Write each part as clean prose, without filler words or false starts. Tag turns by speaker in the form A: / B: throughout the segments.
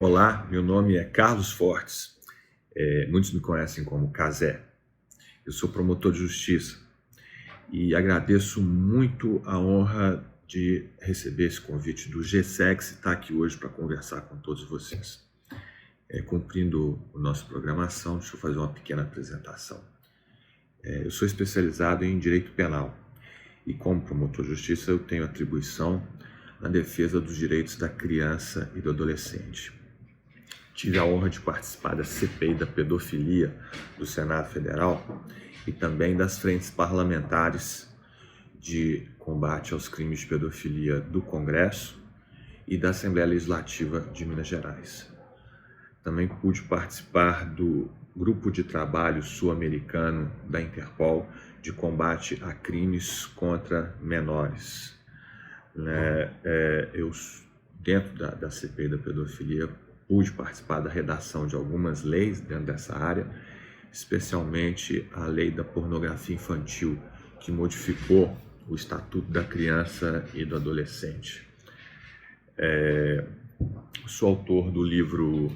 A: Olá, meu nome é Carlos Fortes. Muitos me conhecem como Cazé. Eu sou promotor de justiça e agradeço muito a honra de receber esse convite do GSEX e estar aqui hoje para conversar com todos vocês. Cumprindo a nossa programação, deixa eu fazer uma pequena apresentação. Eu sou especializado em direito penal e, como promotor de justiça, eu tenho atribuição na defesa dos direitos da criança e do adolescente. Tive a honra de participar da CPI da pedofilia do Senado Federal e também das frentes parlamentares de combate aos crimes de pedofilia do Congresso e da Assembleia Legislativa de Minas Gerais. Também pude participar do Grupo de Trabalho Sul-Americano da Interpol de combate a crimes contra menores. Eu, dentro da CPI da pedofilia, pude participar da redação de algumas leis dentro dessa área, especialmente a lei da pornografia infantil, que modificou o Estatuto da Criança e do Adolescente. Sou autor do livro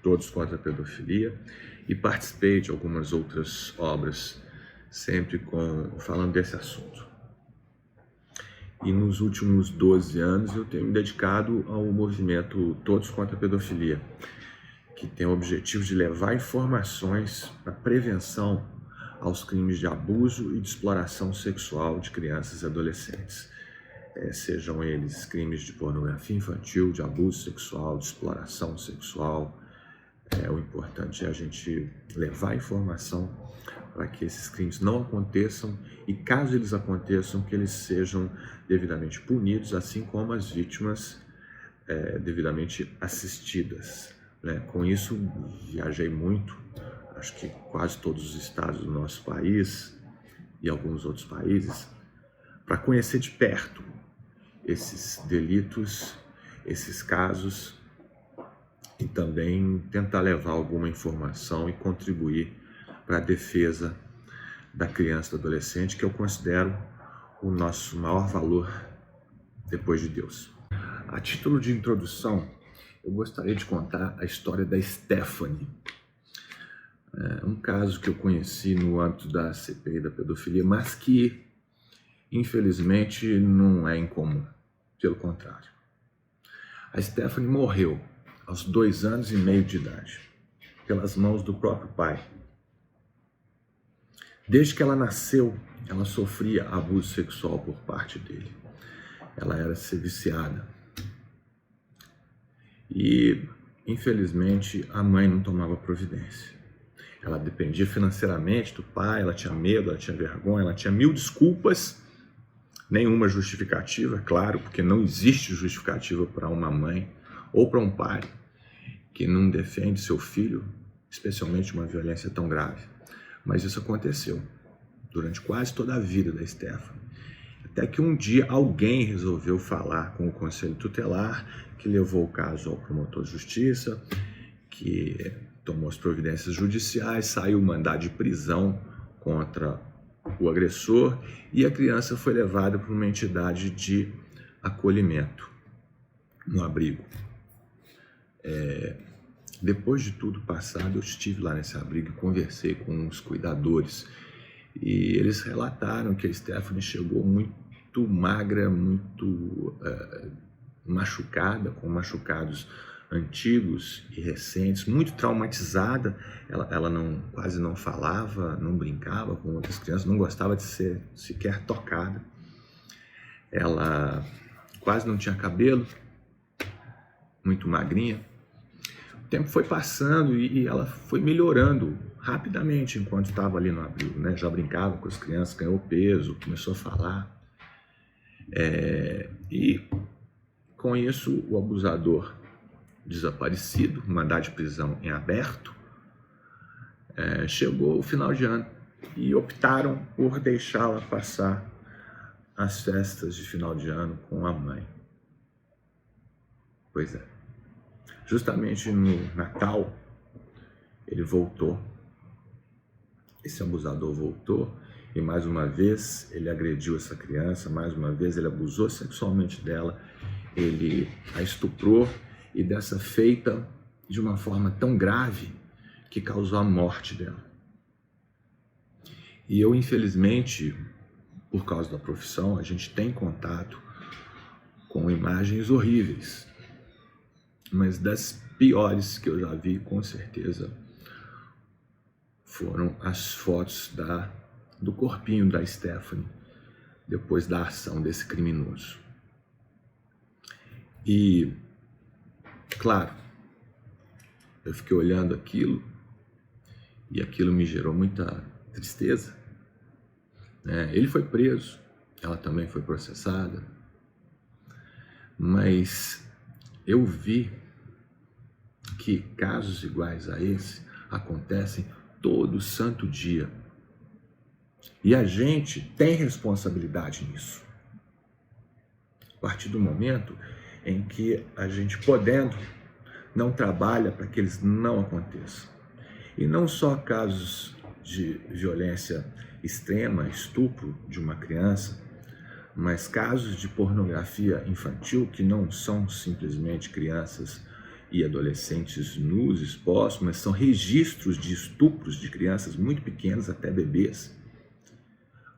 A: Todos contra a Pedofilia e participei de algumas outras obras, sempre falando desse assunto. E nos últimos 12 anos eu tenho me dedicado ao movimento Todos contra a Pedofilia, que tem o objetivo de levar informações para prevenção aos crimes de abuso e de exploração sexual de crianças e adolescentes. Sejam eles crimes de pornografia infantil, de abuso sexual, de exploração sexual. O importante é a gente levar informação para que esses crimes não aconteçam e, caso eles aconteçam, que eles sejam devidamente punidos, assim como as vítimas devidamente assistidas. Com isso, viajei muito, acho que quase todos os estados do nosso país e alguns outros países, para conhecer de perto esses delitos, esses casos, e também tentar levar alguma informação e contribuir para a defesa da criança e do adolescente, que eu considero o nosso maior valor depois de Deus. A título de introdução, eu gostaria de contar a história da Stephanie. Um caso que eu conheci no âmbito da CPI da pedofilia, mas que, infelizmente, não é incomum. Pelo contrário. A Stephanie morreu aos 2 anos e meio de idade, pelas mãos do próprio pai. Desde que ela nasceu, ela sofria abuso sexual por parte dele. Ela era viciada. E, infelizmente, a mãe não tomava providência. Ela dependia financeiramente do pai, ela tinha medo, ela tinha vergonha, ela tinha 1000 desculpas, nenhuma justificativa, claro, porque não existe justificativa para uma mãe ou para um pai que não defende seu filho, especialmente uma violência tão grave. Mas isso aconteceu durante quase toda a vida da Stephanie. Até que um dia alguém resolveu falar com o Conselho Tutelar, que levou o caso ao promotor de justiça, que tomou as providências judiciais, saiu o mandado de prisão contra o agressor e a criança foi levada para uma entidade de acolhimento, no abrigo. Depois de tudo passado, eu estive lá nesse abrigo e conversei com os cuidadores. E eles relataram que a Stephanie chegou muito magra, muito machucada, com machucados antigos e recentes, muito traumatizada. Ela quase não falava, não brincava com outras crianças, não gostava de ser sequer tocada. Ela quase não tinha cabelo, muito magrinha. O tempo foi passando e ela foi melhorando rapidamente enquanto estava ali no abrigo, né? Já brincava com as crianças, ganhou peso, começou a falar. E com isso o abusador desaparecido, mandado de prisão em aberto, chegou o final de ano e optaram por deixá-la passar as festas de final de ano com a mãe. Pois é. Justamente no Natal, ele voltou. Esse abusador voltou e mais uma vez ele agrediu essa criança, mais uma vez ele abusou sexualmente dela ele a estuprou e dessa feita de uma forma tão grave que causou a morte dela. E eu, infelizmente, por causa da profissão, a gente tem contato com imagens horríveis, mas das piores que eu já vi, com certeza, foram as fotos do corpinho da Stephanie, depois da ação desse criminoso. E, claro, eu fiquei olhando aquilo, e aquilo me gerou muita tristeza. Ele foi preso, ela também foi processada, mas eu vi que casos iguais a esse acontecem todo santo dia. E a gente tem responsabilidade nisso. A partir do momento em que a gente, podendo, não trabalha para que eles não aconteçam. E não só casos de violência extrema, estupro de uma criança, mas casos de pornografia infantil que não são simplesmente crianças e adolescentes nus, expostos, mas são registros de estupros de crianças muito pequenas, até bebês.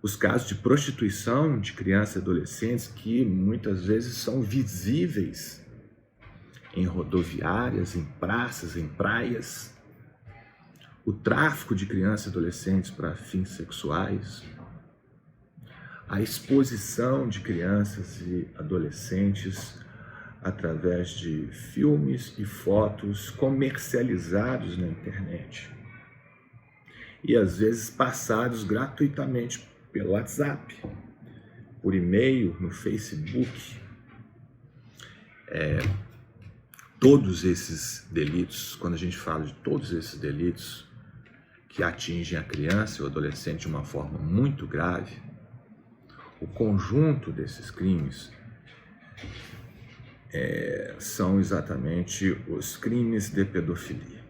A: Os casos de prostituição de crianças e adolescentes que muitas vezes são visíveis em rodoviárias, em praças, em praias. O tráfico de crianças e adolescentes para fins sexuais. A exposição de crianças e adolescentes através de filmes e fotos comercializados na internet. E às vezes passados gratuitamente pelo WhatsApp, por e-mail, no Facebook. Todos esses delitos, quando a gente fala de todos esses delitos que atingem a criança e o adolescente de uma forma muito grave, o conjunto desses crimes são exatamente os crimes de pedofilia.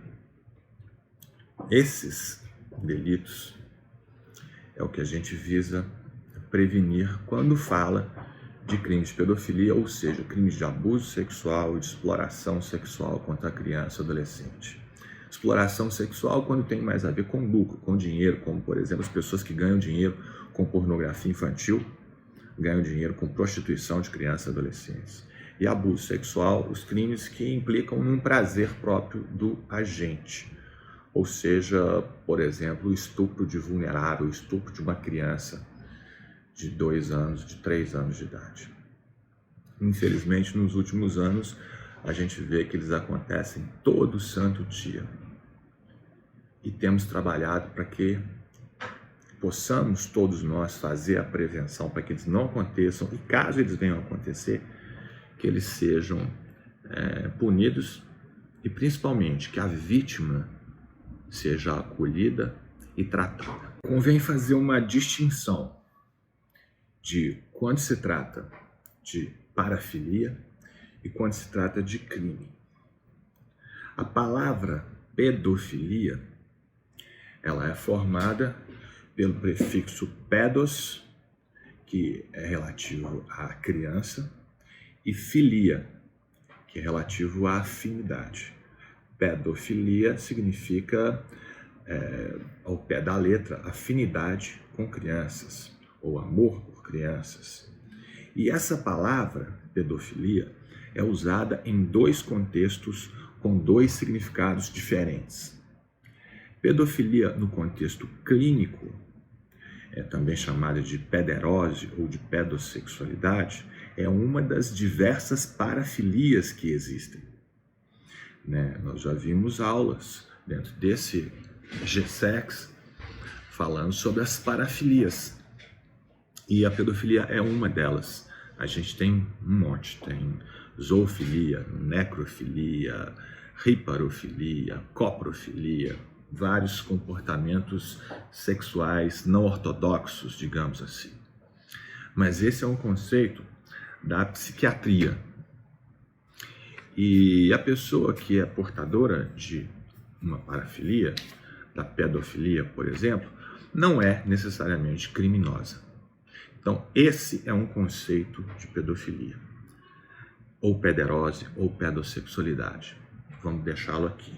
A: Esses delitos é o que a gente visa prevenir quando fala de crimes de pedofilia, ou seja, crimes de abuso sexual e de exploração sexual contra a criança e adolescente. Exploração sexual quando tem mais a ver com lucro, com dinheiro, como, por exemplo, as pessoas que ganham dinheiro com pornografia infantil, ganham dinheiro com prostituição de crianças e adolescentes. E abuso sexual, os crimes que implicam num prazer próprio do agente. Ou seja, por exemplo, o estupro de vulnerável, o estupro de uma criança de 2 anos, de 3 anos de idade. Infelizmente, nos últimos anos, a gente vê que eles acontecem todo santo dia. E temos trabalhado para que possamos todos nós fazer a prevenção para que eles não aconteçam e, caso eles venham a acontecer, que eles sejam punidos e, principalmente, que a vítima seja acolhida e tratada. Convém fazer uma distinção de quando se trata de parafilia e quando se trata de crime. A palavra pedofilia, ela é formada pelo prefixo pedos, que é relativo à criança, e filia, que é relativo à afinidade. Pedofilia significa, ao pé da letra, afinidade com crianças, ou amor por crianças. E essa palavra, pedofilia, é usada em 2 contextos com 2 significados diferentes. Pedofilia no contexto clínico, também chamada de pederose ou de pedossexualidade, é uma das diversas parafilias que existem. Nós já vimos aulas dentro desse G-Sex falando sobre as parafilias. E a pedofilia é uma delas. A gente tem um monte, tem zoofilia, necrofilia, riparofilia, coprofilia, vários comportamentos sexuais não ortodoxos, digamos assim. Mas esse é um conceito da psiquiatria. E a pessoa que é portadora de uma parafilia, da pedofilia, por exemplo, não é necessariamente criminosa. Então, esse é um conceito de pedofilia. ou pederose, ou pedossexualidade. Vamos deixá-lo aqui.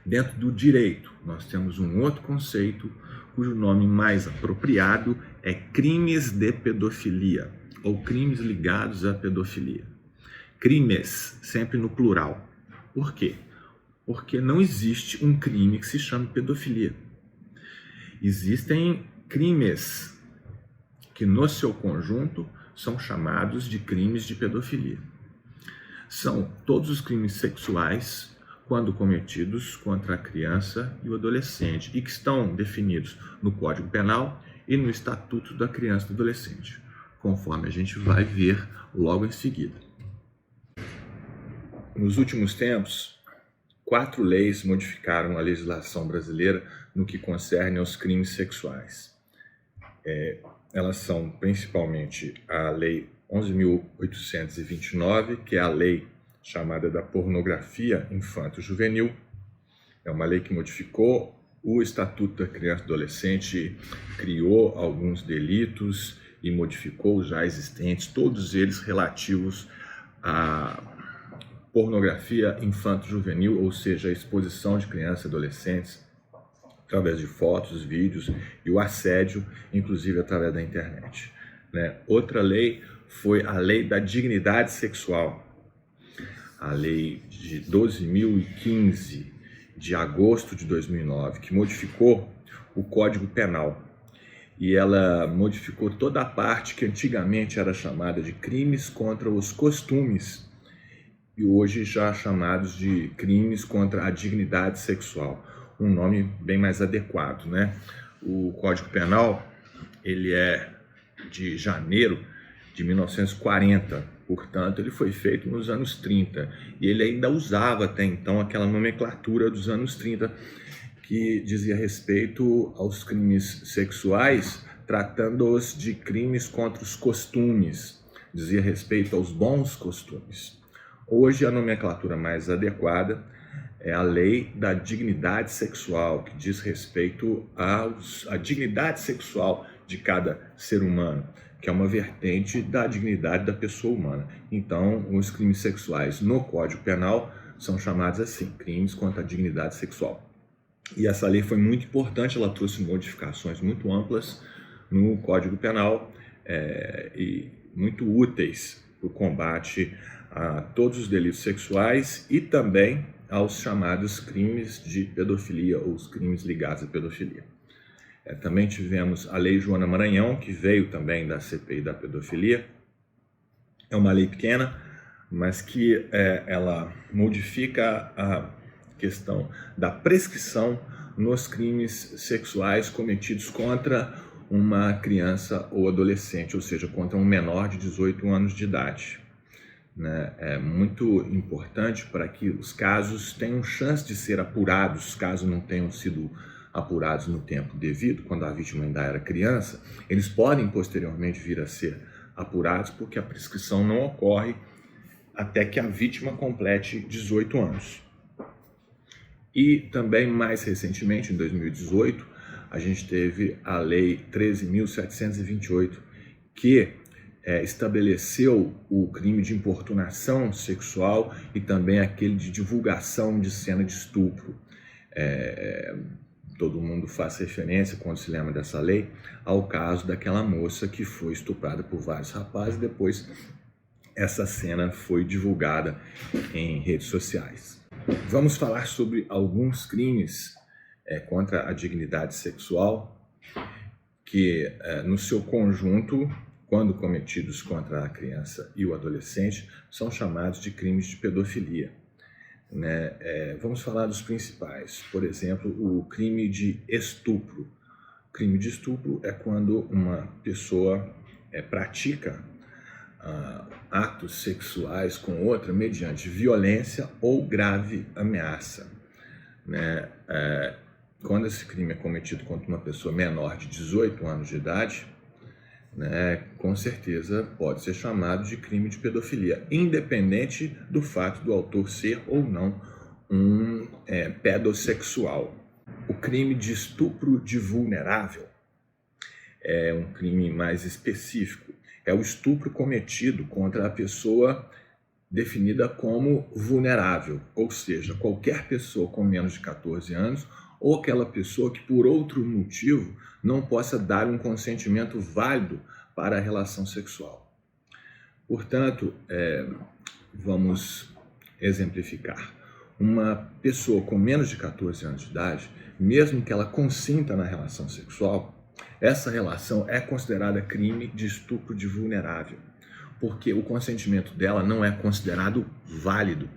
A: Dentro do direito, nós temos um outro conceito, cujo nome mais apropriado é crimes de pedofilia, ou crimes ligados à pedofilia. Crimes, sempre no plural. Por quê? Porque não existe um crime que se chame pedofilia. Existem crimes que, no seu conjunto, são chamados de crimes de pedofilia. São todos os crimes sexuais quando cometidos contra a criança e o adolescente e que estão definidos no Código Penal e no Estatuto da Criança e do Adolescente, conforme a gente vai ver logo em seguida. Nos últimos tempos, 4 leis modificaram a legislação brasileira no que concerne aos crimes sexuais. Elas são principalmente a Lei 11.829, que é a lei chamada da pornografia infanto-juvenil. É uma lei que modificou o Estatuto da Criança e do Adolescente, criou alguns delitos e modificou os já existentes, todos eles relativos à pornografia infanto-juvenil, ou seja, a exposição de crianças e adolescentes através de fotos, vídeos e o assédio, inclusive através da internet. Outra lei foi a Lei da Dignidade Sexual, a Lei de 12.015, de agosto de 2009, que modificou o Código Penal. E ela modificou toda a parte que antigamente era chamada de crimes contra os costumes, e hoje já chamados de crimes contra a dignidade sexual. Um nome bem mais adequado, O Código Penal, ele é de janeiro de 1940, portanto, ele foi feito nos anos 30, e ele ainda usava até então aquela nomenclatura dos anos 30, que dizia respeito aos crimes sexuais, tratando-os de crimes contra os costumes, dizia respeito aos bons costumes. Hoje, a nomenclatura mais adequada é a Lei da Dignidade Sexual, que diz respeito à dignidade sexual de cada ser humano, que é uma vertente da dignidade da pessoa humana. Então, os crimes sexuais no Código Penal são chamados assim, crimes contra a dignidade sexual. E essa lei foi muito importante, ela trouxe modificações muito amplas no Código Penal e muito úteis para o combate a todos os delitos sexuais e também aos chamados crimes de pedofilia ou os crimes ligados à pedofilia. Também tivemos a Lei Joana Maranhão, que veio também da CPI da pedofilia. É uma lei pequena, mas que ela modifica a questão da prescrição nos crimes sexuais cometidos contra uma criança ou adolescente, ou seja, contra um menor de 18 anos de idade. É muito importante para que os casos tenham chance de ser apurados, caso não tenham sido apurados no tempo devido, quando a vítima ainda era criança, eles podem posteriormente vir a ser apurados porque a prescrição não ocorre até que a vítima complete 18 anos. E também, mais recentemente, em 2018, a gente teve a Lei 13.728, que estabeleceu o crime de importunação sexual e também aquele de divulgação de cena de estupro. Todo mundo faz referência, quando se lembra dessa lei, ao caso daquela moça que foi estuprada por vários rapazes e depois essa cena foi divulgada em redes sociais. Vamos falar sobre alguns crimes contra a dignidade sexual que, no seu conjunto, quando cometidos contra a criança e o adolescente, são chamados de crimes de pedofilia. Vamos falar dos principais. Por exemplo, o crime de estupro. O crime de estupro é quando uma pessoa pratica atos sexuais com outra mediante violência ou grave ameaça. Quando esse crime é cometido contra uma pessoa menor de 18 anos de idade, com certeza pode ser chamado de crime de pedofilia, independente do fato do autor ser ou não um pedossexual. O crime de estupro de vulnerável é um crime mais específico. é o estupro cometido contra a pessoa definida como vulnerável, ou seja, qualquer pessoa com menos de 14 anos ou aquela pessoa que por outro motivo não possa dar um consentimento válido para a relação sexual. Portanto, vamos exemplificar. Uma pessoa com menos de 14 anos de idade, mesmo que ela consinta na relação sexual, essa relação é considerada crime de estupro de vulnerável, porque o consentimento dela não é considerado válido.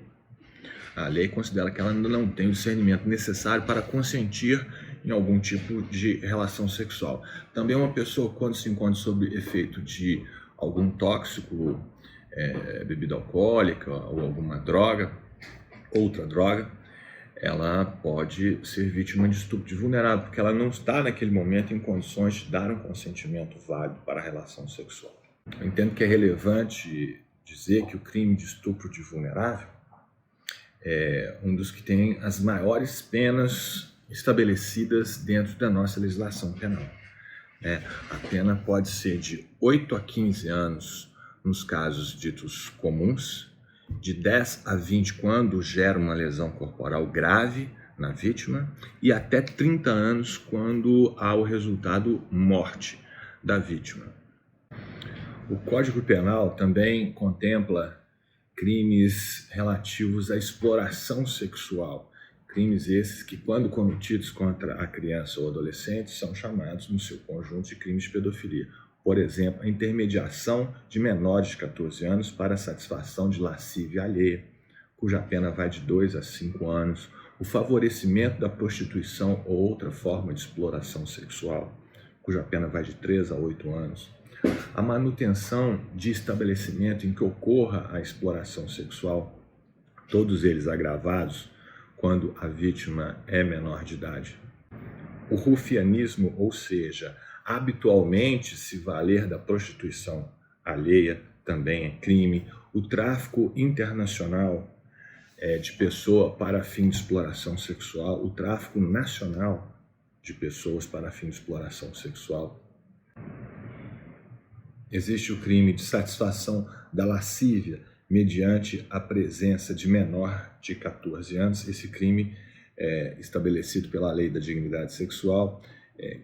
A: A lei considera que ela ainda não tem o discernimento necessário para consentir em algum tipo de relação sexual. Também uma pessoa, quando se encontra sob efeito de algum tóxico, bebida alcoólica ou alguma droga, outra droga, ela pode ser vítima de estupro de vulnerável, porque ela não está naquele momento em condições de dar um consentimento válido para a relação sexual. Eu entendo que é relevante dizer que o crime de estupro de vulnerável é um dos que tem as maiores penas estabelecidas dentro da nossa legislação penal. A pena pode ser de 8 a 15 anos nos casos ditos comuns, de 10 a 20 quando gera uma lesão corporal grave na vítima e até 30 anos quando há o resultado morte da vítima. O Código Penal também contempla crimes relativos à exploração sexual, crimes esses que, quando cometidos contra a criança ou adolescente, são chamados, no seu conjunto, de crimes de pedofilia. Por exemplo, a intermediação de menores de 14 anos para a satisfação de lascívia alheia, cuja pena vai de 2 a 5 anos, o favorecimento da prostituição ou outra forma de exploração sexual, cuja pena vai de 3 a 8 anos, a manutenção de estabelecimento em que ocorra a exploração sexual, todos eles agravados quando a vítima é menor de idade. O rufianismo, ou seja, habitualmente se valer da prostituição alheia, também é crime. O tráfico internacional de pessoa para fim de exploração sexual, o tráfico nacional de pessoas para fim de exploração sexual. Existe o crime de satisfação da lascívia mediante a presença de menor de 14 anos. Esse crime é estabelecido pela Lei da Dignidade Sexual,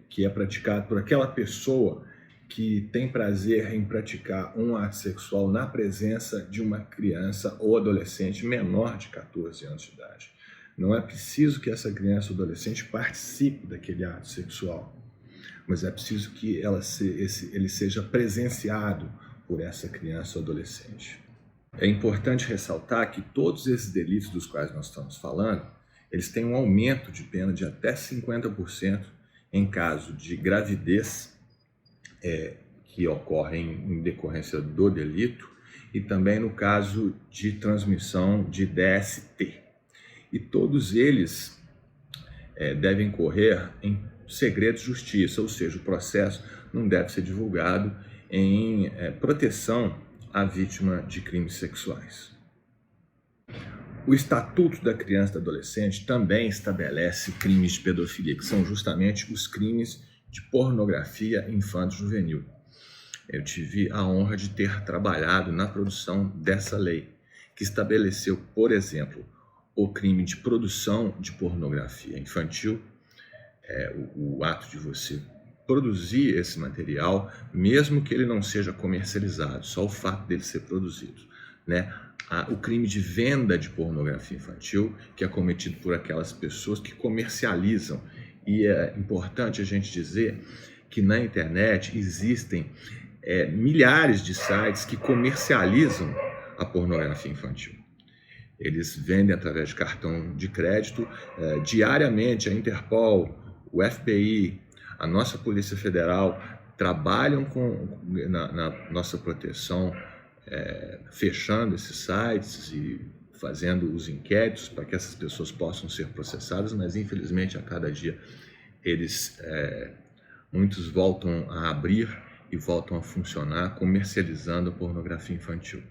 A: que é praticado por aquela pessoa que tem prazer em praticar um ato sexual na presença de uma criança ou adolescente menor de 14 anos de idade. Não é preciso que essa criança ou adolescente participe daquele ato sexual, mas é preciso que ele seja presenciado por essa criança ou adolescente. É importante ressaltar que todos esses delitos dos quais nós estamos falando, eles têm um aumento de pena de até 50% em caso de gravidez que ocorre em decorrência do delito e também no caso de transmissão de DST. E todos eles devem correr em segredo de justiça, ou seja, o processo não deve ser divulgado em proteção à vítima de crimes sexuais. O Estatuto da Criança e do Adolescente também estabelece crimes de pedofilia, que são justamente os crimes de pornografia infanto-juvenil. Eu tive a honra de ter trabalhado na produção dessa lei, que estabeleceu, por exemplo, o crime de produção de pornografia infantil, o ato de você produzir esse material, mesmo que ele não seja comercializado, só o fato dele ser produzido, o crime de venda de pornografia infantil, que é cometido por aquelas pessoas que comercializam. E é importante a gente dizer que na internet existem milhares de sites que comercializam a pornografia infantil. Eles vendem através de cartão de crédito. Diariamente a Interpol, o FBI, a nossa Polícia Federal trabalham na nossa proteção, fechando esses sites e fazendo os inquéritos para que essas pessoas possam ser processadas, mas infelizmente a cada dia muitos voltam a abrir e voltam a funcionar comercializando a pornografia infantil.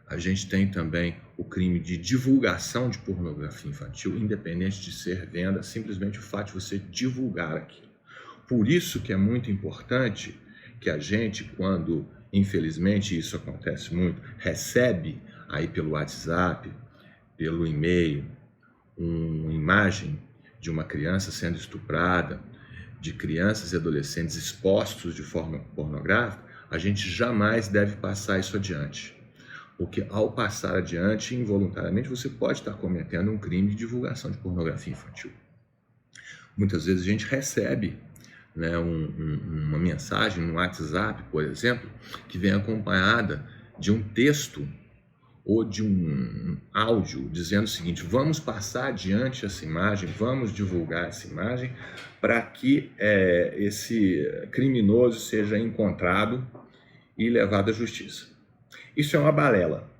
A: A gente tem também o crime de divulgação de pornografia infantil, independente de ser venda, simplesmente o fato de você divulgar aquilo. Por isso que é muito importante que a gente, quando infelizmente isso acontece muito, recebe aí pelo WhatsApp, pelo e-mail, uma imagem de uma criança sendo estuprada, de crianças e adolescentes expostos de forma pornográfica, a gente jamais deve passar isso adiante. Porque ao passar adiante, involuntariamente, você pode estar cometendo um crime de divulgação de pornografia infantil. Muitas vezes a gente recebe, né, uma mensagem no WhatsApp, por exemplo, que vem acompanhada de um texto ou de um áudio dizendo o seguinte: vamos passar adiante essa imagem, vamos divulgar essa imagem para que esse criminoso seja encontrado e levado à justiça. Isso é uma balela.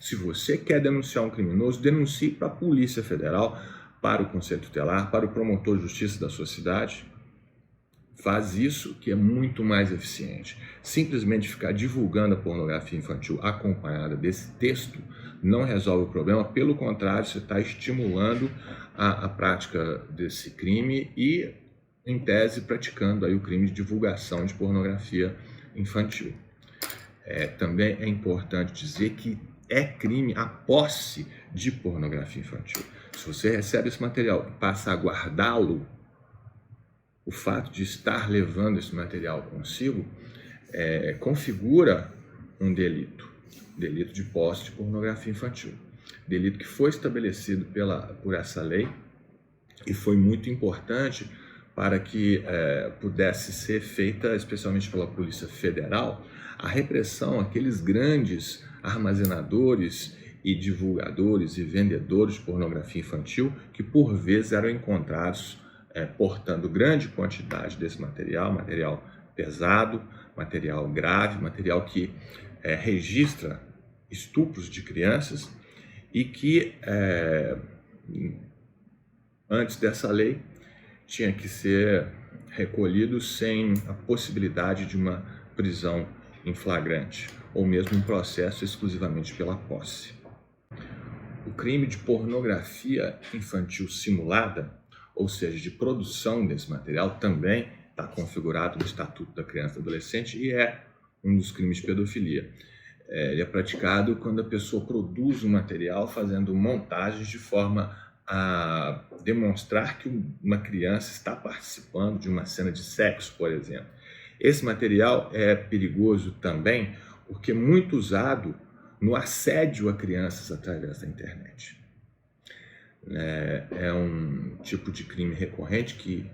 A: Se você quer denunciar um criminoso, denuncie para a Polícia Federal, para o Conselho Tutelar, para o promotor de justiça da sua cidade. Faz isso, que é muito mais eficiente. Simplesmente ficar divulgando a pornografia infantil acompanhada desse texto não resolve o problema, pelo contrário, você está estimulando a prática desse crime e, em tese, praticando aí o crime de divulgação de pornografia infantil. Também é importante dizer que é crime a posse de pornografia infantil. Se você recebe esse material e passa a guardá-lo, o fato de estar levando esse material consigo configura um delito de posse de pornografia infantil. Delito que foi estabelecido por essa lei e foi muito importante para que pudesse ser feita, especialmente pela Polícia Federal, a repressão àqueles grandes armazenadores e divulgadores e vendedores de pornografia infantil que por vezes eram encontrados portando grande quantidade desse material pesado, material grave, material que registra estupros de crianças e que antes dessa lei tinha que ser recolhido sem a possibilidade de uma prisão em flagrante ou mesmo um processo exclusivamente pela posse. O crime de pornografia infantil simulada, ou seja, de produção desse material, também está configurado no Estatuto da Criança e do Adolescente e é um dos crimes de pedofilia. Ele é praticado quando a pessoa produz um material fazendo montagens de forma a demonstrar que uma criança está participando de uma cena de sexo, por exemplo. Esse material é perigoso também porque é muito usado no assédio a crianças através da internet. É um tipo de crime recorrente que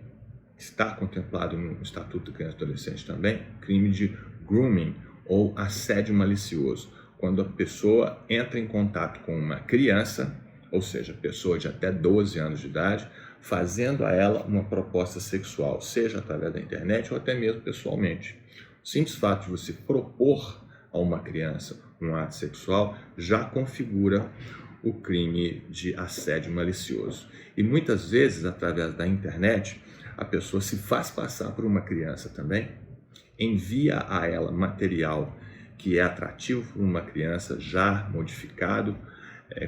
A: está contemplado no Estatuto da Criança e do Adolescente também, crime de grooming ou assédio malicioso, quando a pessoa entra em contato com uma criança, ou seja, pessoa de até 12 anos de idade, fazendo a ela uma proposta sexual, seja através da internet ou até mesmo pessoalmente. O simples fato de você propor a uma criança um ato sexual já configura o crime de assédio malicioso. E muitas vezes, através da internet, a pessoa se faz passar por uma criança também, envia a ela material que é atrativo para uma criança já modificado,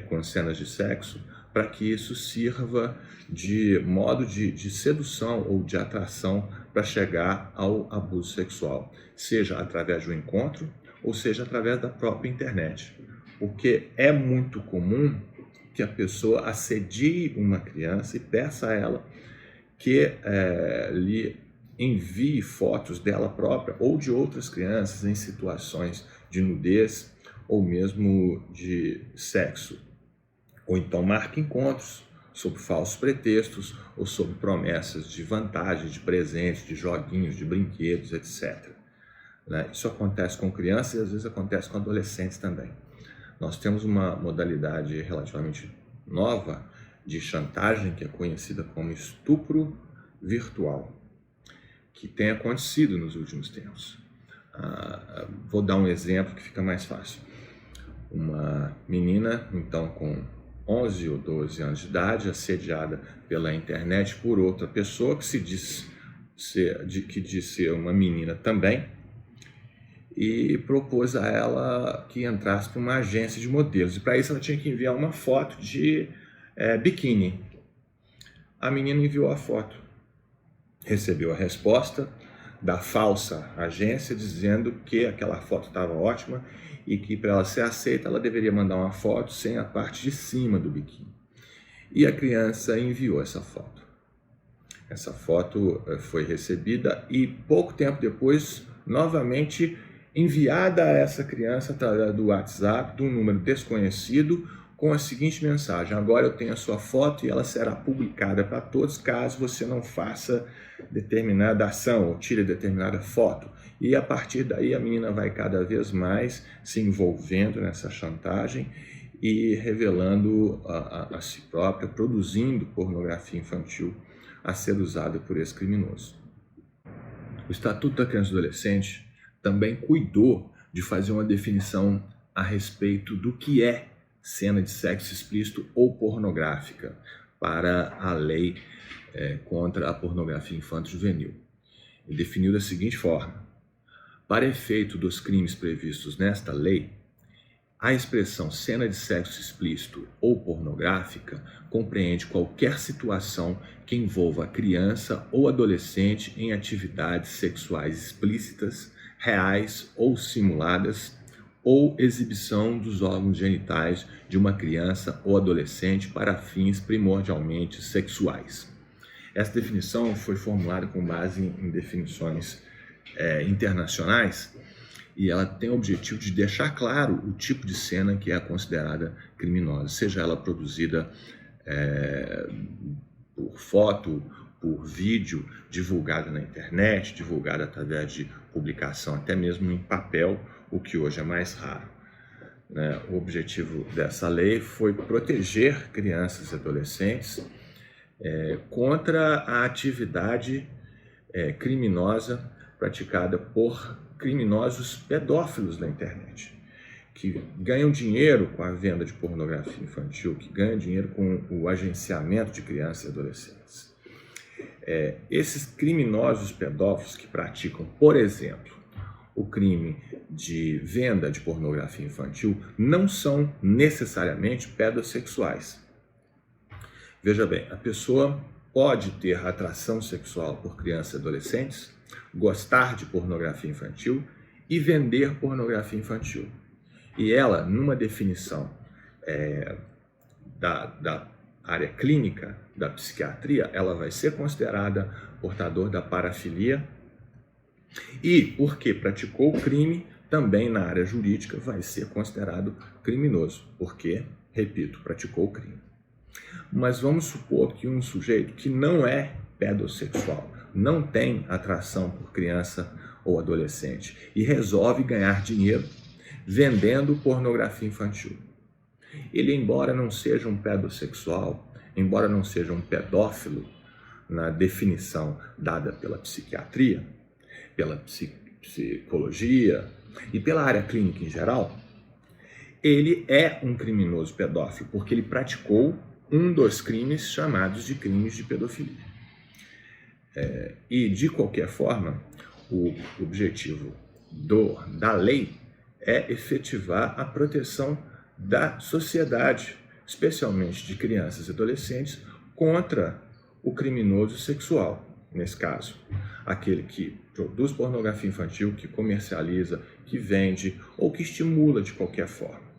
A: com cenas de sexo, para que isso sirva de modo de sedução ou de atração para chegar ao abuso sexual, seja através do encontro ou seja através da própria internet. Porque é muito comum que a pessoa assedie uma criança e peça a ela que lhe envie fotos dela própria ou de outras crianças em situações de nudez ou mesmo de sexo. Ou então marque encontros sob falsos pretextos ou sob promessas de vantagens, de presentes, de joguinhos, de brinquedos, etc. Isso acontece com crianças e às vezes acontece com adolescentes também. Nós temos uma modalidade relativamente nova de chantagem que é conhecida como estupro virtual, que tem acontecido nos últimos tempos. Vou dar um exemplo que fica mais fácil. Uma menina, então, com 11 ou 12 anos de idade, assediada pela internet por outra pessoa que diz ser uma menina também, e propôs a ela que entrasse para uma agência de modelos. E para isso ela tinha que enviar uma foto de biquíni. A menina enviou a foto, recebeu a resposta, da falsa agência dizendo que aquela foto estava ótima e que para ela ser aceita ela deveria mandar uma foto sem a parte de cima do biquíni. E a criança enviou essa foto. Essa foto foi recebida e pouco tempo depois, novamente enviada a essa criança através do WhatsApp, de um número desconhecido, com a seguinte mensagem: agora eu tenho a sua foto e ela será publicada para todos caso você não faça determinada ação ou tire determinada foto. E a partir daí a menina vai cada vez mais se envolvendo nessa chantagem e revelando a si própria, produzindo pornografia infantil a ser usada por esse criminoso. O Estatuto da Criança e do Adolescente também cuidou de fazer uma definição a respeito do que é cena de sexo explícito ou pornográfica para a lei contra a pornografia infanto-juvenil. Ele definiu da seguinte forma: para efeito dos crimes previstos nesta lei, a expressão cena de sexo explícito ou pornográfica compreende qualquer situação que envolva a criança ou adolescente em atividades sexuais explícitas, reais ou simuladas, ou exibição dos órgãos genitais de uma criança ou adolescente para fins primordialmente sexuais. Essa definição foi formulada com base em definições internacionais e ela tem o objetivo de deixar claro o tipo de cena que é considerada criminosa, seja ela produzida por foto, por vídeo, divulgada na internet, divulgada através de publicação, até mesmo em papel, o que hoje é mais raro. O objetivo dessa lei foi proteger crianças e adolescentes contra a atividade criminosa praticada por criminosos pedófilos na internet, que ganham dinheiro com a venda de pornografia infantil, que ganham dinheiro com o agenciamento de crianças e adolescentes. Esses criminosos pedófilos que praticam, por exemplo, o crime de venda de pornografia infantil não são necessariamente pedossexuais. Veja bem, a pessoa pode ter atração sexual por crianças e adolescentes, gostar de pornografia infantil e vender pornografia infantil. E ela, numa definição da área clínica da psiquiatria, ela vai ser considerada portador da parafilia e, porque praticou o crime, também na área jurídica vai ser considerado criminoso, porque, repito, praticou o crime. Mas vamos supor que um sujeito que não é pedossexual, não tem atração por criança ou adolescente e resolve ganhar dinheiro vendendo pornografia infantil. Ele, embora não seja um pedossexual, embora não seja um pedófilo na definição dada pela psiquiatria, pela psicologia e pela área clínica em geral, ele é um criminoso pedófilo, porque ele praticou um dos crimes chamados de crimes de pedofilia. E, de qualquer forma, o objetivo da lei é efetivar a proteção da sociedade, especialmente de crianças e adolescentes, contra o criminoso sexual, nesse caso, aquele que produz pornografia infantil, que comercializa, que vende ou que estimula de qualquer forma.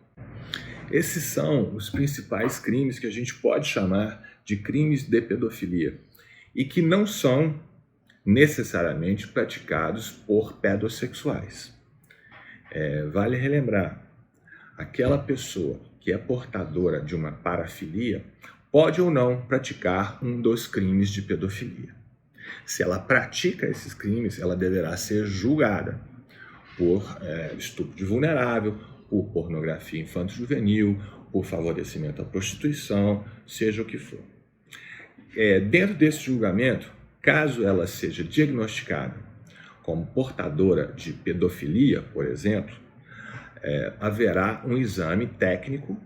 A: Esses são os principais crimes que a gente pode chamar de crimes de pedofilia e que não são necessariamente praticados por pedossexuais. Vale relembrar, aquela pessoa que é portadora de uma parafilia pode ou não praticar um dos crimes de pedofilia. Se ela pratica esses crimes, ela deverá ser julgada por estupro de vulnerável, por pornografia infanto-juvenil, por favorecimento à prostituição, seja o que for. Dentro desse julgamento, caso ela seja diagnosticada como portadora de pedofilia, por exemplo, haverá um exame técnico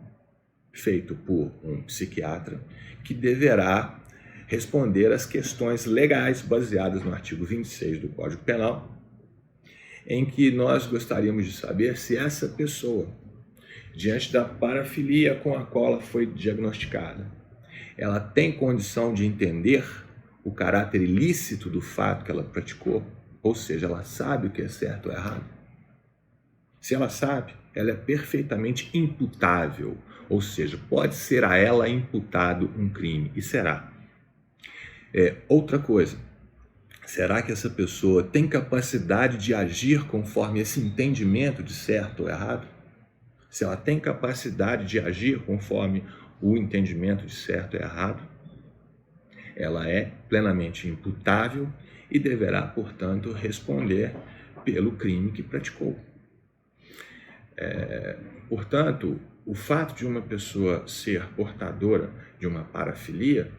A: feito por um psiquiatra que deverá responder às questões legais baseadas no artigo 26 do Código Penal, em que nós gostaríamos de saber se essa pessoa, diante da parafilia com a qual ela foi diagnosticada, ela tem condição de entender o caráter ilícito do fato que ela praticou, Ou seja, ela sabe o que é certo ou errado? Se ela sabe, ela é perfeitamente imputável, ou seja, pode ser a ela imputado um crime, e será. Outra coisa, será que essa pessoa tem capacidade de agir conforme esse entendimento de certo ou errado? Se ela tem capacidade de agir conforme o entendimento de certo e errado, ela é plenamente imputável e deverá, portanto, responder pelo crime que praticou. Portanto, o fato de uma pessoa ser portadora de uma parafilia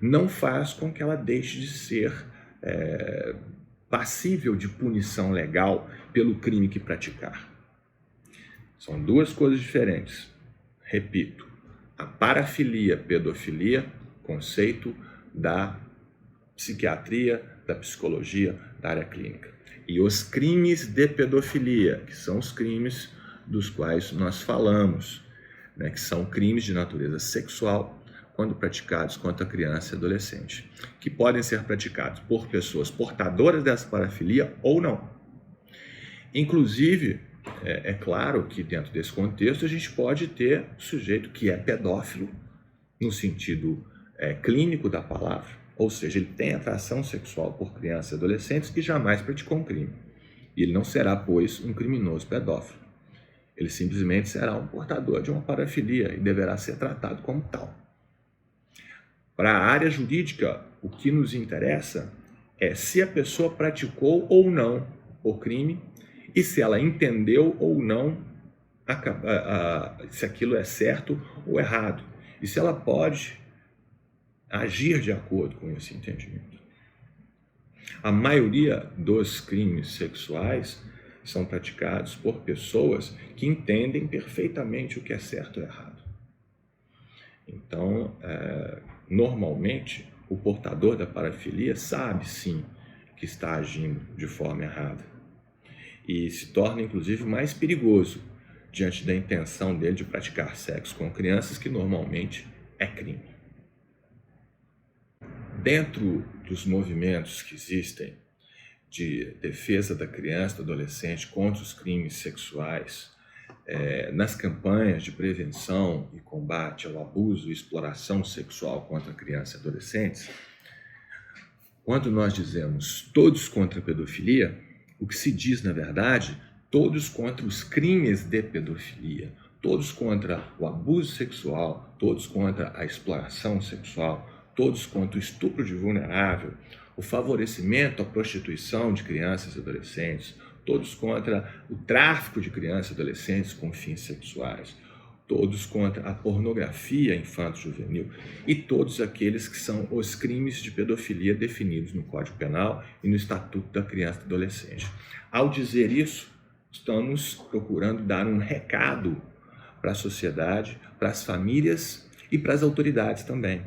A: não faz com que ela deixe de ser passível de punição legal pelo crime que praticar. São duas coisas diferentes. Repito, a parafilia, pedofilia, conceito da psiquiatria, da psicologia, da área clínica. E os crimes de pedofilia, que são os crimes dos quais nós falamos, né, que são crimes de natureza sexual, quando praticados contra criança e adolescente, que podem ser praticados por pessoas portadoras dessa parafilia ou não. Inclusive, é claro que dentro desse contexto a gente pode ter sujeito que é pedófilo, no sentido clínico da palavra, ou seja, ele tem atração sexual por crianças e adolescentes que jamais praticou um crime. E ele não será, pois, um criminoso pedófilo. Ele simplesmente será um portador de uma parafilia e deverá ser tratado como tal. Para a área jurídica, o que nos interessa é se a pessoa praticou ou não o crime e se ela entendeu ou não se aquilo é certo ou errado. E se ela pode agir de acordo com esse entendimento. A maioria dos crimes sexuais são praticados por pessoas que entendem perfeitamente o que é certo ou errado. Então, normalmente, o portador da parafilia sabe sim que está agindo de forma errada e se torna inclusive mais perigoso diante da intenção dele de praticar sexo com crianças, que normalmente é crime. Dentro dos movimentos que existem de defesa da criança e do adolescente contra os crimes sexuais, nas campanhas de prevenção e combate ao abuso e exploração sexual contra crianças e adolescentes, quando nós dizemos todos contra a pedofilia, o que se diz, na verdade, todos contra os crimes de pedofilia, todos contra o abuso sexual, todos contra a exploração sexual, todos contra o estupro de vulnerável, o favorecimento à prostituição de crianças e adolescentes, todos contra o tráfico de crianças e adolescentes com fins sexuais, todos contra a pornografia infanto-juvenil e todos aqueles que são os crimes de pedofilia definidos no Código Penal e no Estatuto da Criança e do Adolescente. Ao dizer isso, estamos procurando dar um recado para a sociedade, para as famílias e para as autoridades também.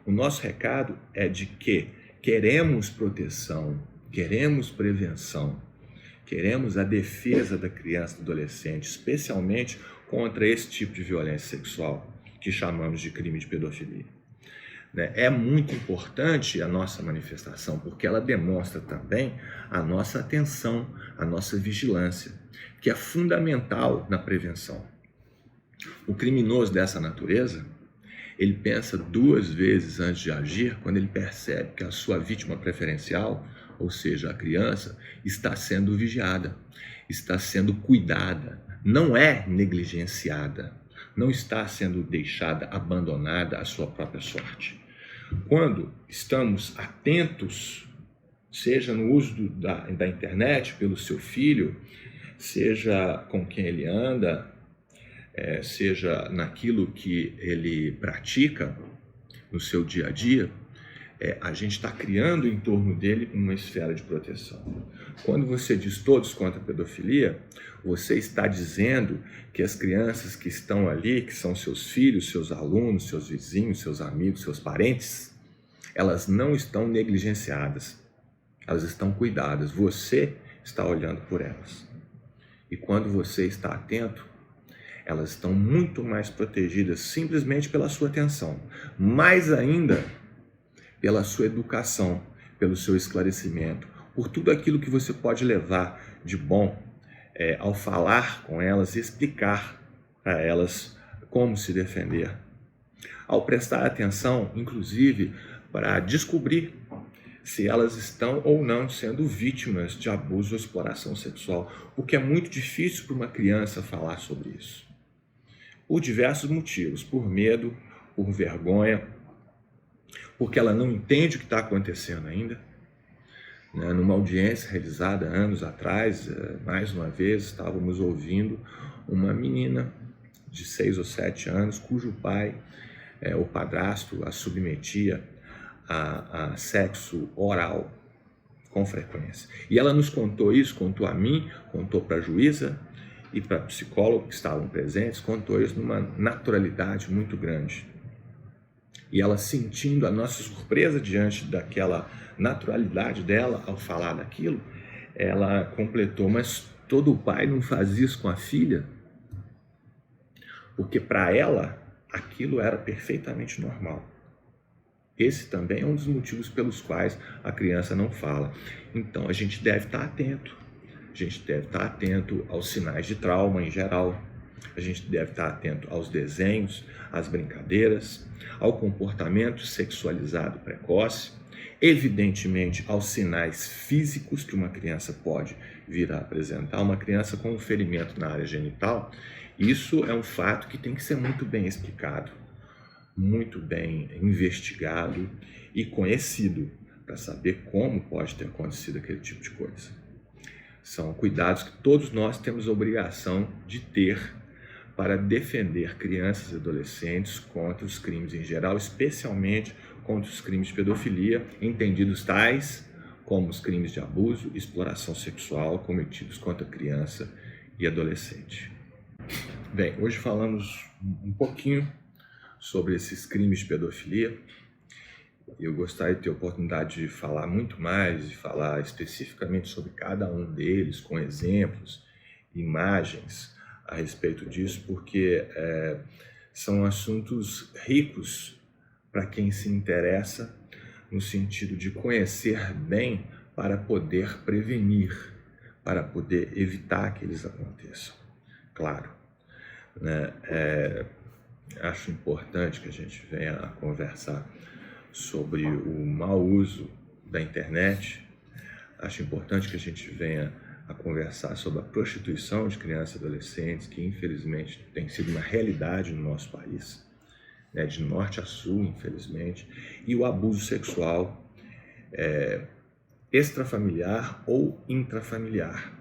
A: O nosso recado é de que queremos proteção, queremos prevenção, queremos a defesa da criança e do adolescente, especialmente contra esse tipo de violência sexual que chamamos de crime de pedofilia. É muito importante a nossa manifestação, porque ela demonstra também a nossa atenção, a nossa vigilância, que é fundamental na prevenção. O criminoso dessa natureza, ele pensa duas vezes antes de agir quando ele percebe que a sua vítima preferencial, ou seja, a criança, está sendo vigiada, está sendo cuidada, não é negligenciada, não está sendo deixada, abandonada à sua própria sorte. Quando estamos atentos, seja no uso da internet pelo seu filho, seja com quem ele anda, seja naquilo que ele pratica no seu dia a dia, a gente está criando em torno dele uma esfera de proteção. Quando você diz todos contra a pedofilia, você está dizendo que as crianças que estão ali, que são seus filhos, seus alunos, seus vizinhos, seus amigos, seus parentes, elas não estão negligenciadas, elas estão cuidadas, você está olhando por elas. E quando você está atento, elas estão muito mais protegidas simplesmente pela sua atenção, mais ainda pela sua educação, pelo seu esclarecimento, por tudo aquilo que você pode levar de bom ao falar com elas e explicar para elas como se defender. Ao prestar atenção, inclusive, para descobrir se elas estão ou não sendo vítimas de abuso ou exploração sexual, porque é muito difícil para uma criança falar sobre isso. Por diversos motivos, por medo, por vergonha, porque ela não entende o que está acontecendo ainda. Numa audiência realizada anos atrás, mais uma vez, estávamos ouvindo uma menina de 6 ou 7 anos, cujo pai, o padrasto, a submetia a sexo oral com frequência. E ela nos contou isso, contou a mim, contou para a juíza e para psicólogos que estavam presentes, contou isso numa naturalidade muito grande. E ela, sentindo a nossa surpresa diante daquela naturalidade dela ao falar daquilo, ela completou: mas todo pai não faz isso com a filha? Porque para ela aquilo era perfeitamente normal. Esse também é um dos motivos pelos quais a criança não fala. Então a gente deve estar atento. A gente deve estar atento aos sinais de trauma em geral. A gente deve estar atento aos desenhos, às brincadeiras, ao comportamento sexualizado precoce, evidentemente aos sinais físicos que uma criança pode vir a apresentar. Uma criança com um ferimento na área genital, isso é um fato que tem que ser muito bem explicado, muito bem investigado e conhecido para saber como pode ter acontecido aquele tipo de coisa. São cuidados que todos nós temos a obrigação de ter para defender crianças e adolescentes contra os crimes em geral, especialmente contra os crimes de pedofilia, entendidos tais como os crimes de abuso e exploração sexual cometidos contra criança e adolescente. Bem, hoje falamos um pouquinho sobre esses crimes de pedofilia. Eu gostaria de ter a oportunidade de falar muito mais, de falar especificamente sobre cada um deles, com exemplos, imagens a respeito disso, porque são assuntos ricos para quem se interessa, no sentido de conhecer bem para poder prevenir, para poder evitar que eles aconteçam. Claro, né? Acho importante que a gente venha a conversar sobre o mau uso da internet. Acho importante que a gente venha a conversar sobre a prostituição de crianças e adolescentes, que infelizmente tem sido uma realidade no nosso país, né, de norte a sul, infelizmente, e o abuso sexual extrafamiliar ou intrafamiliar,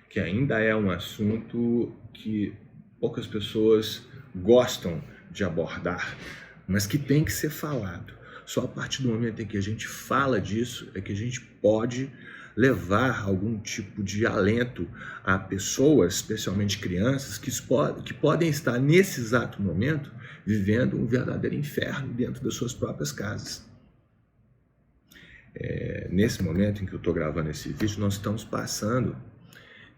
A: que ainda é um assunto que poucas pessoas gostam de abordar, mas que tem que ser falado. Só a partir do momento em que a gente fala disso é que a gente pode levar algum tipo de alento a pessoas, especialmente crianças, que podem estar nesse exato momento vivendo um verdadeiro inferno dentro das suas próprias casas. Nesse momento em que eu estou gravando esse vídeo, nós estamos passando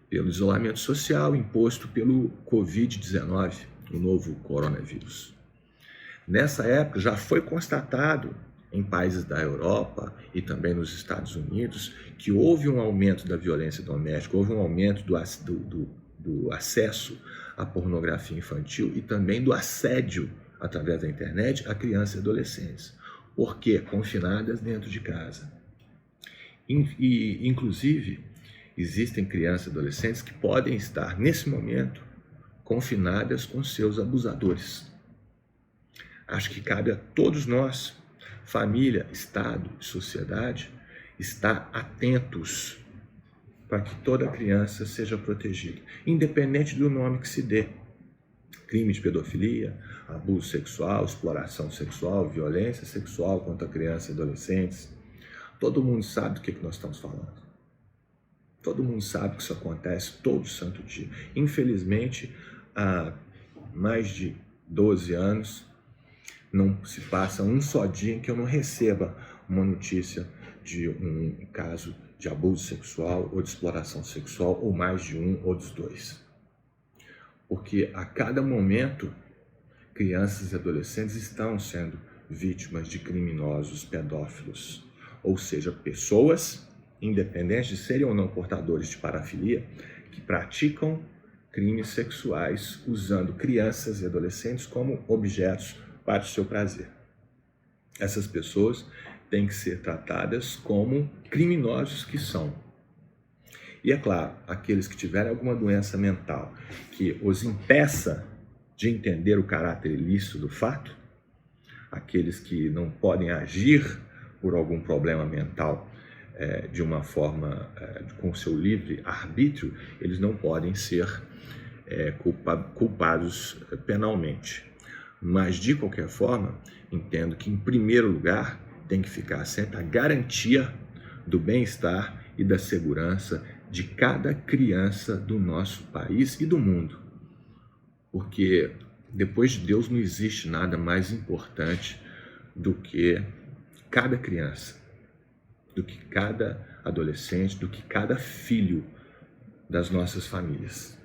A: pelo isolamento social imposto pelo Covid-19, o novo coronavírus. Nessa época já foi constatado em países da Europa e também nos Estados Unidos que houve um aumento da violência doméstica, houve um aumento do acesso à pornografia infantil e também do assédio através da internet a crianças e adolescentes, porque confinadas dentro de casa. E inclusive, existem crianças e adolescentes que podem estar, nesse momento, confinadas com seus abusadores. Acho que cabe a todos nós, família, Estado e sociedade, estar atentos para que toda criança seja protegida, independente do nome que se dê. Crime de pedofilia, abuso sexual, exploração sexual, violência sexual contra crianças e adolescentes. Todo mundo sabe do que nós estamos falando. Todo mundo sabe que isso acontece todo santo dia. Infelizmente, há mais de 12 anos, não se passa um só dia em que eu não receba uma notícia de um caso de abuso sexual ou de exploração sexual, ou mais de um ou dos dois. Porque a cada momento, crianças e adolescentes estão sendo vítimas de criminosos pedófilos, ou seja, pessoas independente de serem ou não portadores de parafilia, que praticam crimes sexuais usando crianças e adolescentes como objetos para o seu prazer. Essas pessoas têm que ser tratadas como criminosos que são. E é claro, aqueles que tiverem alguma doença mental que os impeça de entender o caráter ilícito do fato, aqueles que não podem agir por algum problema mental de uma forma com seu livre arbítrio, eles não podem ser culpados penalmente. Mas, de qualquer forma, entendo que, em primeiro lugar, tem que ficar sempre a garantia do bem-estar e da segurança de cada criança do nosso país e do mundo. Porque, depois de Deus, não existe nada mais importante do que cada criança, do que cada adolescente, do que cada filho das nossas famílias.